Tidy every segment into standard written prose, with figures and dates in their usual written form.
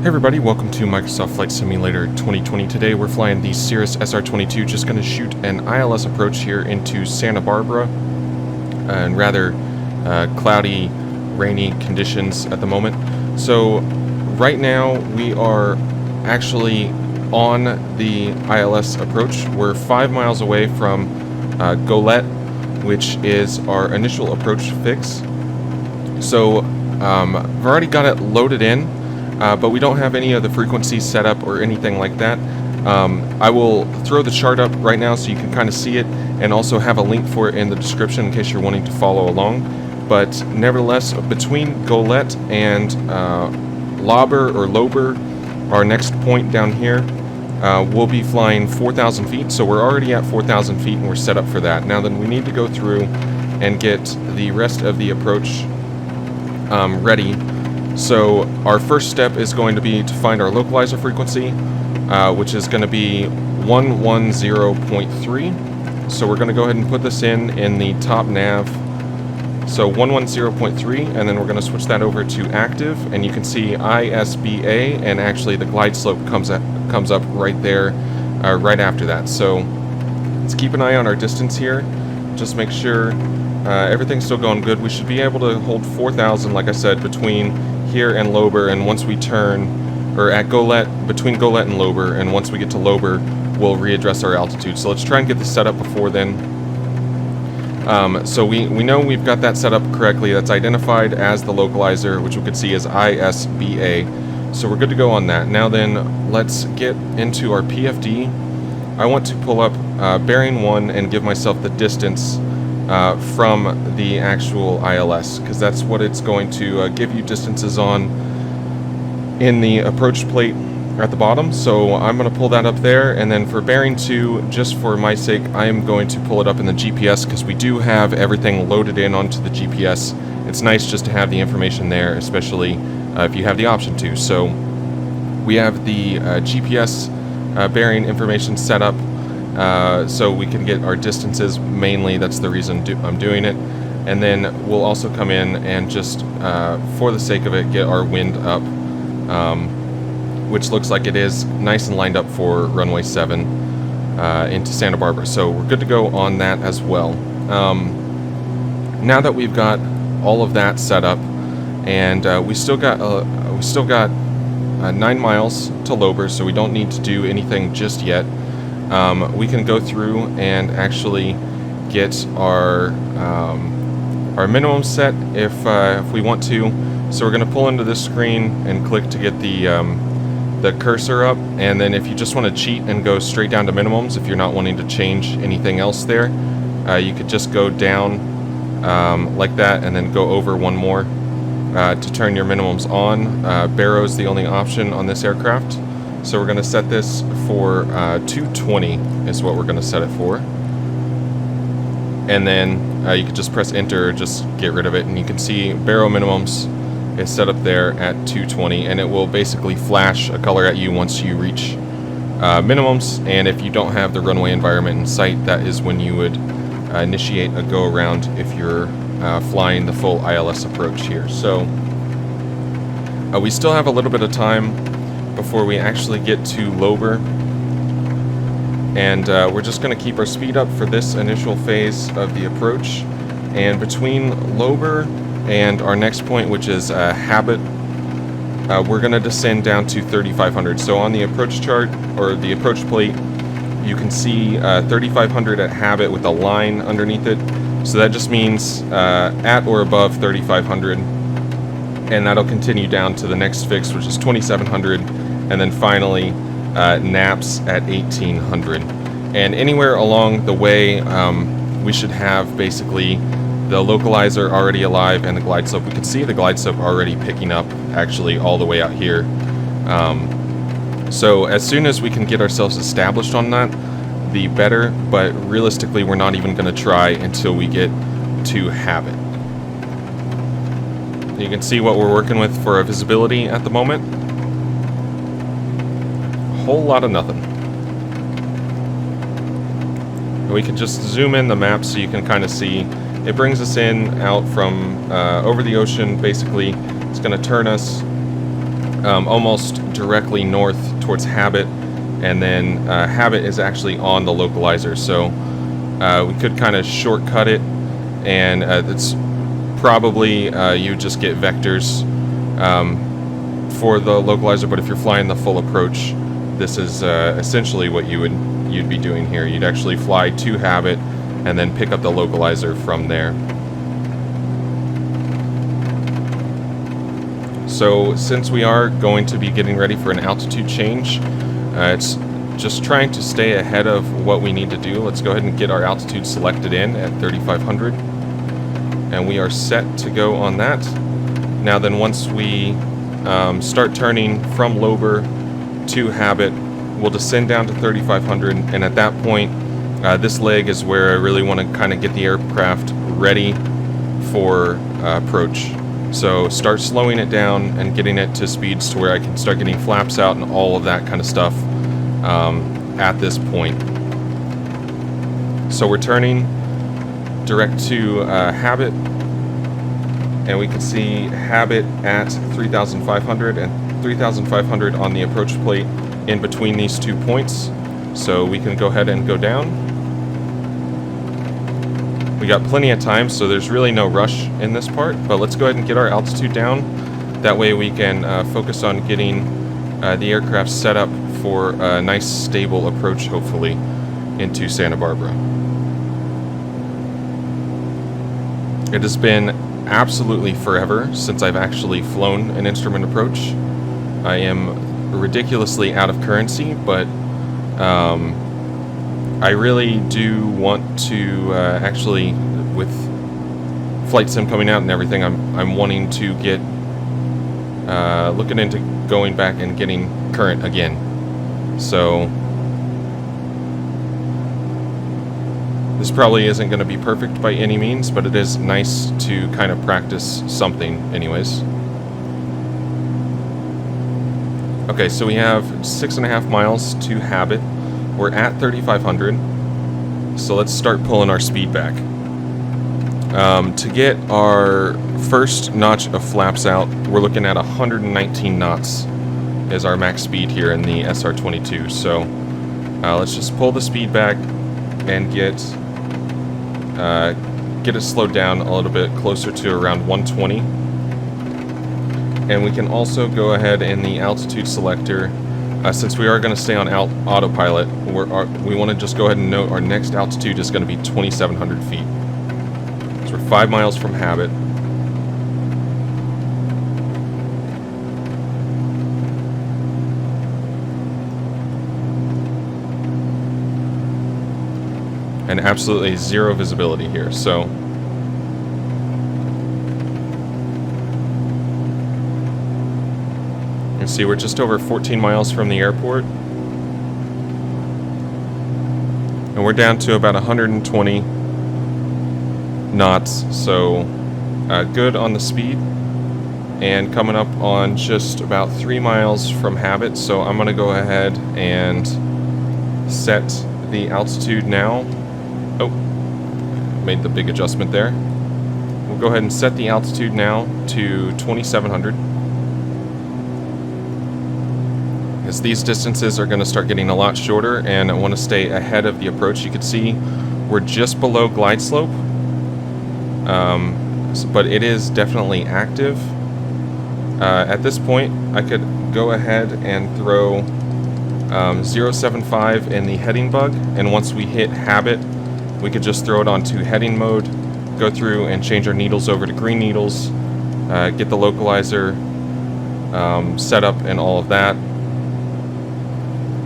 Hey everybody, welcome to Microsoft Flight Simulator 2020. Today we're flying the Cirrus SR22, just going to shoot an ILS approach here into Santa Barbara in rather cloudy, rainy conditions at the moment. So right now we are actually on the ILS approach. We're 5 miles away from Golette, which is our initial approach fix. So I've already got it loaded in. But we don't have any of the frequencies set up or anything like that. I will throw the chart up right now so you can kind of see it, and also have a link for it in the description in case you're wanting to follow along. But nevertheless, between Golette and Lober, our next point down here, we'll be flying 4,000 feet. So we're already at 4,000 feet and we're set up for that. Now then, we need to go through and get the rest of the approach ready. So our first step is going to be to find our localizer frequency, which is going to be 110.3. So we're going to go ahead and put this in the top nav. So 110.3, and then we're going to switch that over to active, and you can see ISBA, and actually the glide slope comes up right there, right after that. So let's keep an eye on our distance here. Just make sure everything's still going good. We should be able to hold 4,000, like I said, between here and Lober, and once we turn, or at Golette, between Golette and Lober, and once we get to Lober, we'll readdress our altitude. So let's try and get this set up before then. So we know we've got that set up correctly. That's identified as the localizer, which we could see as ISBA. So we're good to go on that. Now then, let's get into our PFD. I want to pull up bearing 1 and give myself the distance from the actual ILS, because that's what it's going to give you distances on in the approach plate at the bottom. So I'm going to pull that up there, and then for bearing 2, just for my sake, I am going to pull it up in the GPS, because we do have everything loaded in onto the GPS. It's nice just to have the information there, especially if you have the option to. So we have the GPS bearing information set up, so we can get our distances. Mainly that's the reason I'm doing it. And then we'll also come in and just for the sake of it, get our wind up, which looks like it is nice and lined up for runway 7 into Santa Barbara. So we're good to go on that as well. Now that we've got all of that set up, and we still got 9 miles to Lober, so we don't need to do anything just yet. We can go through and actually get our minimum set if we want to. So we're going to pull into this screen and click to get the cursor up, and then if you just want to cheat and go straight down to minimums, if you're not wanting to change anything else there, you could just go down like that, and then go over one more to turn your minimums on. Barrow is the only option on this aircraft. So we're going to set this for 220 is what we're going to set it for. And then you can just press enter, or just get rid of it, and you can see Barrow minimums is set up there at 220, and it will basically flash a color at you once you reach minimums. And if you don't have the runway environment in sight, that is when you would initiate a go around if you're flying the full ILS approach here. So we still have a little bit of time before we actually get to Lober, and we're just going to keep our speed up for this initial phase of the approach. And between Lober and our next point, which is Habit, we're going to descend down to 3,500. So on the approach chart, or the approach plate, you can see 3,500 at Habit with a line underneath it. So that just means at or above 3,500. And that'll continue down to the next fix, which is 2,700, and then finally naps at 1,800. And anywhere along the way, we should have basically the localizer already alive and the glide slope. We can see the glide slope already picking up, actually, all the way out here. So as soon as we can get ourselves established on that, the better, but realistically we're not even going to try until we get to Habit. You can see what we're working with for our visibility at the moment. A whole lot of nothing. And we can just zoom in the map so you can kind of see. It brings us in out from over the ocean. Basically, it's going to turn us almost directly north towards Habit, and then Habit is actually on the localizer, so we could kind of shortcut it, and it's probably you just get vectors for the localizer, but if you're flying the full approach, this is essentially what you'd be doing here. You'd actually fly to Habit and then pick up the localizer from there. So since we are going to be getting ready for an altitude change, it's just trying to stay ahead of what we need to do. Let's go ahead and get our altitude selected in at 3,500, and we are set to go on that. Now then, once we start turning from Lober to Habit, we'll descend down to 3,500, and at that point, this leg is where I really want to kind of get the aircraft ready for approach. So start slowing it down and getting it to speeds to where I can start getting flaps out and all of that kind of stuff at this point. So we're turning direct to Habit, and we can see Habit at 3,500 and 3,500 on the approach plate in between these 2 points. So we can go ahead and go down. We got plenty of time, so there's really no rush in this part, but let's go ahead and get our altitude down. That way we can focus on getting the aircraft set up for a nice stable approach, hopefully, into Santa Barbara. It has been absolutely forever since I've actually flown an instrument approach. I am ridiculously out of currency, but I really do want to actually, with Flight Sim coming out and everything, I'm wanting to get looking into going back and getting current again. So this probably isn't going to be perfect by any means, but it is nice to kind of practice something anyways. Okay, so we have 6.5 miles to Habit. We're at 3,500, so let's start pulling our speed back. To get our first notch of flaps out, we're looking at 119 knots is our max speed here in the SR22. So let's just pull the speed back and get it slowed down a little bit closer to around 120. And we can also go ahead in the altitude selector. Since we are going to stay on autopilot, we want to just go ahead and note our next altitude is going to be 2,700 feet. So we're 5 miles from Habit. And absolutely zero visibility here, so you see we're just over 14 miles from the airport, and we're down to about 120 knots, so good on the speed, and coming up on just about 3 miles from Habit. So I'm going to go ahead and set the altitude now. Oh, made the big adjustment there. We'll go ahead and set the altitude now to 2,700. As these distances are going to start getting a lot shorter, and I want to stay ahead of the approach. You can see we're just below glide slope, but it is definitely active. At this point, I could go ahead and throw 075 in the heading bug, and once we hit Habit, we could just throw it onto heading mode, go through and change our needles over to green needles, get the localizer set up and all of that.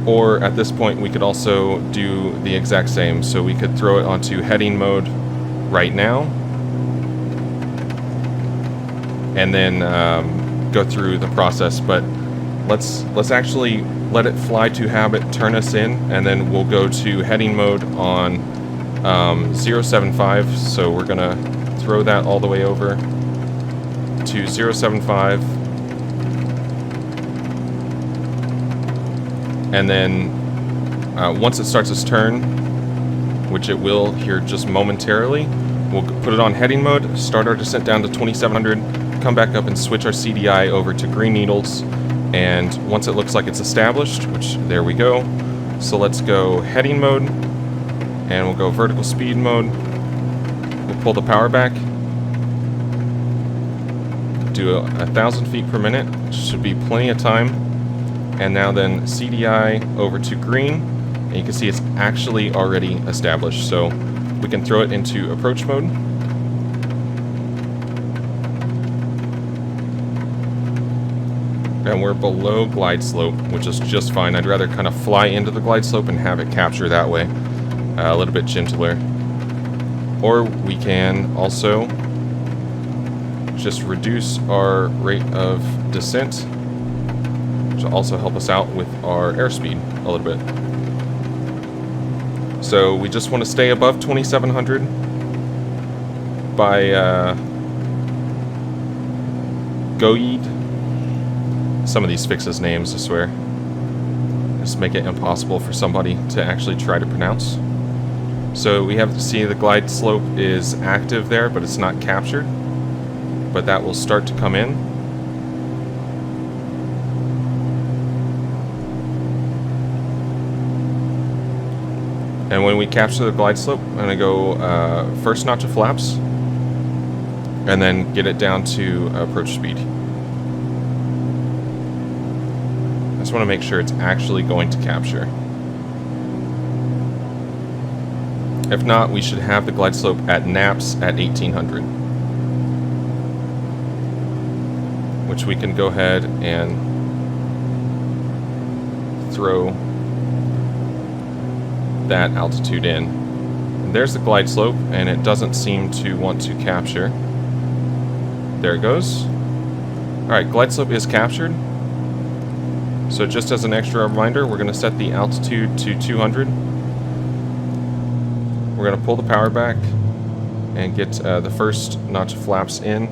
Or at this point, we could also do the exact same. So we could throw it onto heading mode right now, and then go through the process. But let's actually let it fly to Habit, turn us in, and then we'll go to heading mode on 075. So we're gonna throw that all the way over to 075, and then once it starts its turn, which it will here just momentarily, we'll put it on heading mode, start our descent down to 2,700, come back up and switch our CDI over to green needles, And once it looks like it's established, which there we go. So let's go heading mode, and we'll go vertical speed mode. We'll pull the power back. Do 1,000 feet per minute, should be plenty of time. And now then CDI over to green, and you can see it's actually already established. So we can throw it into approach mode. And we're below glide slope, which is just fine. I'd rather kind of fly into the glide slope and have it capture that way, a little bit gentler. Or we can also just reduce our rate of descent, which will also help us out with our airspeed a little bit. So we just want to stay above 2,700 by Goyed. Some of these fixes names, I swear. Just make it impossible for somebody to actually try to pronounce. So we have to see the glide slope is active there, but it's not captured. But that will start to come in. And when we capture the glide slope, I'm going to go first notch of flaps, and then get it down to approach speed. I just want to make sure it's actually going to capture. If not, we should have the glide slope at naps at 1,800. Which we can go ahead and throw that altitude in. And there's the glide slope, and it doesn't seem to want to capture. There it goes. Alright, glide slope is captured. So just as an extra reminder, we're going to set the altitude to 200. We're going to pull the power back and get the first notch of flaps in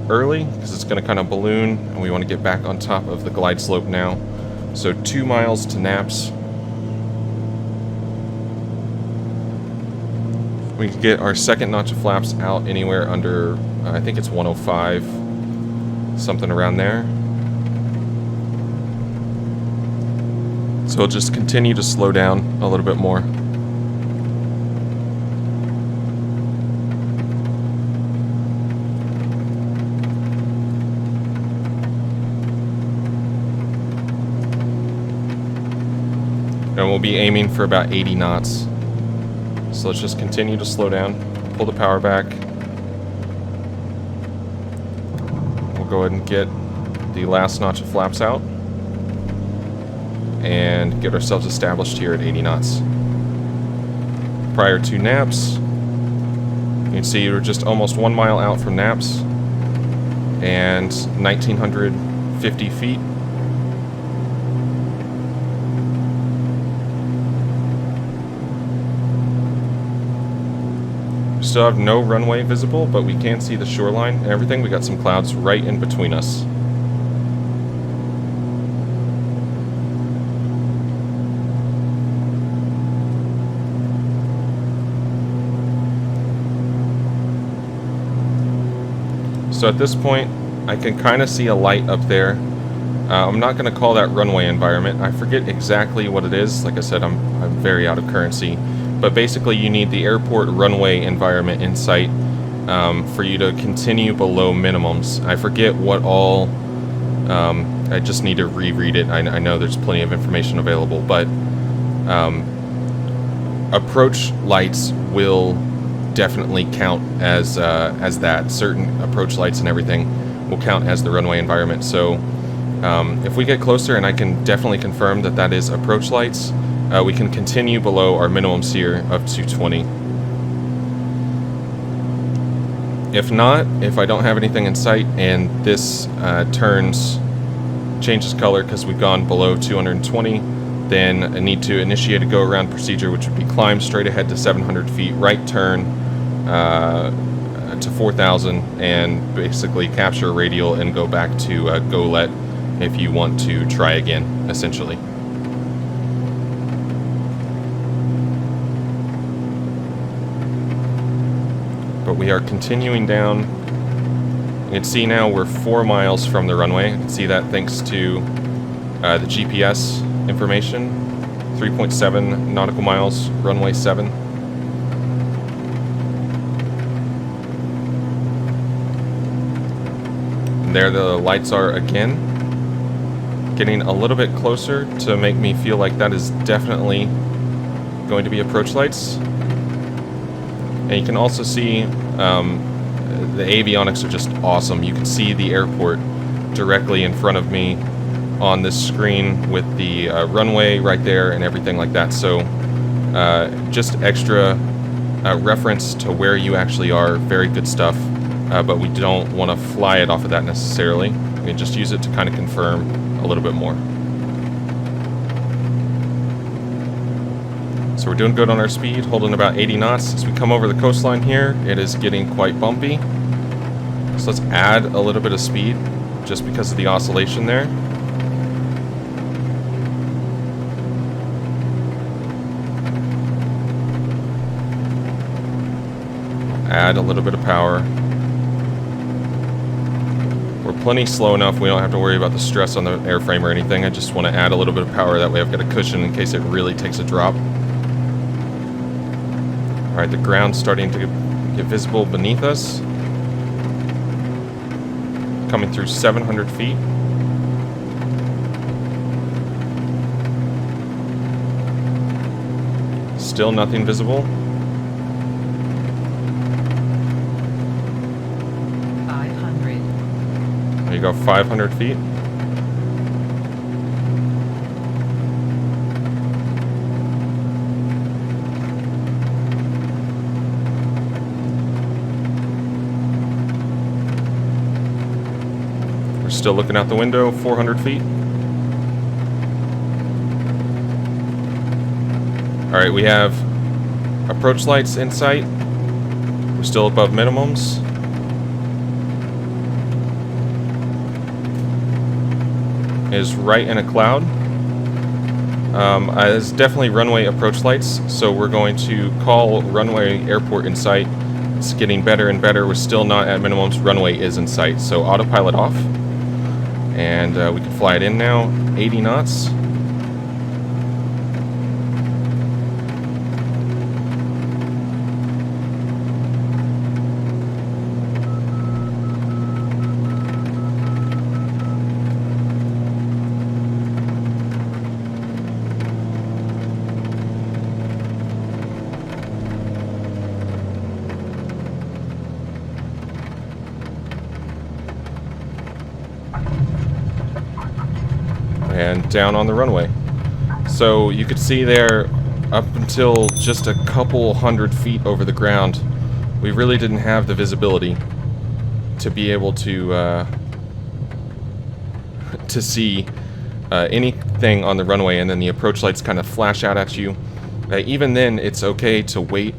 early, because it's going to kind of balloon, and we want to get back on top of the glide slope now. So 2 miles to naps. We can get our second notch of flaps out anywhere under, I think it's 105, something around there. So we'll just continue to slow down a little bit more. And we'll be aiming for about 80 knots. So let's just continue to slow down, pull the power back. We'll go ahead and get the last notch of flaps out and get ourselves established here at 80 knots. Prior to naps, you can see we're just almost 1 mile out from naps and 1,950 feet. We still have no runway visible, but we can see the shoreline and everything. We got some clouds right in between us. So at this point, I can kind of see a light up there. I'm not going to call that runway environment. I forget exactly what it is. Like I said, I'm very out of currency. But basically, you need the airport runway environment in sight for you to continue below minimums. I forget what all... I just need to reread it. I know there's plenty of information available, but approach lights will definitely count as that. Certain approach lights and everything will count as the runway environment. So if we get closer, and I can definitely confirm that that is approach lights, we can continue below our minimums here of 220. If not, if I don't have anything in sight and this changes color because we've gone below 220, then I need to initiate a go around procedure, which would be climb straight ahead to 700 feet, right turn to 4,000, and basically capture a radial and go back to go-let if you want to try again, essentially. But we are continuing down You can see now we're 4 miles from the runway. You can see that thanks to the GPS information. 3.7 nautical miles, runway 7. And there the lights are again. Getting a little bit closer to make me feel like that is definitely going to be approach lights. And you can also see the avionics are just awesome. You can see the airport directly in front of me on this screen with the runway right there and everything like that. So just extra reference to where you actually are. Very good stuff, but we don't want to fly it off of that necessarily. We can just use it to kind of confirm a little bit more. So we're doing good on our speed, holding about 80 knots. As we come over the coastline here, it is getting quite bumpy. So let's add a little bit of speed just because of the oscillation there. Add a little bit of power. We're plenty slow enough, we don't have to worry about the stress on the airframe or anything. I just want to add a little bit of power, that way I've got a cushion in case it really takes a drop. Alright, the ground's starting to get visible beneath us. Coming through 700 feet. Still nothing visible. 500. There you go, 500 feet. We're still looking out the window, 400 feet. Alright, we have approach lights in sight. We're still above minimums. Is right in a cloud. It's definitely runway approach lights, so we're going to call runway airport in sight. It's getting better and better. We're still not at minimums. Runway is in sight, so autopilot off. And we can fly it in now, 80 knots. And down on the runway. So you could see there, up until just a couple hundred feet over the ground, we really didn't have the visibility to be able to see anything on the runway, and then the approach lights kind of flash out at you. Even then, it's okay to wait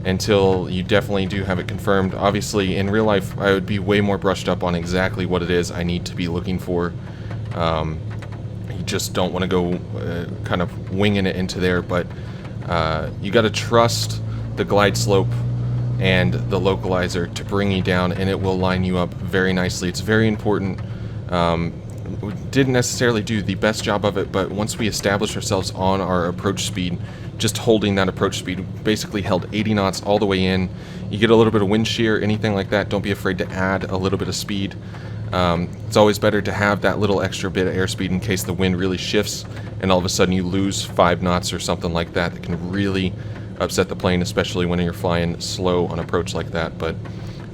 until you definitely do have it confirmed. Obviously, in real life, I would be way more brushed up on exactly what it is I need to be looking for. You just don't want to go kind of winging it into there, but you got to trust the glide slope and the localizer to bring you down, and it will line you up very nicely. It's very important. We didn't necessarily do the best job of it, but once we established ourselves on our approach speed, just holding that approach speed, basically held 80 knots all the way in. You get a little bit of wind shear, anything like that, don't be afraid to add a little bit of speed. It's always better to have that little extra bit of airspeed in case the wind really shifts and all of a sudden you lose 5 knots or something like that. That can really upset the plane, especially when you're flying slow on approach like that. But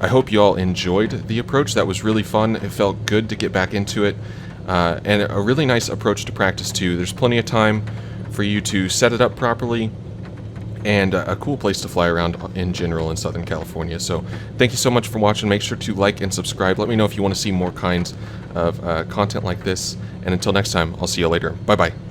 I hope you all enjoyed the approach. That was really fun. It felt good to get back into it, and a really nice approach to practice too. There's plenty of time for you to set it up properly, and a cool place to fly around in general in Southern California. So thank you so much for watching. Make sure to like and subscribe. Let me know if you want to see more kinds of content like this. And until next time, I'll see you later. Bye-bye.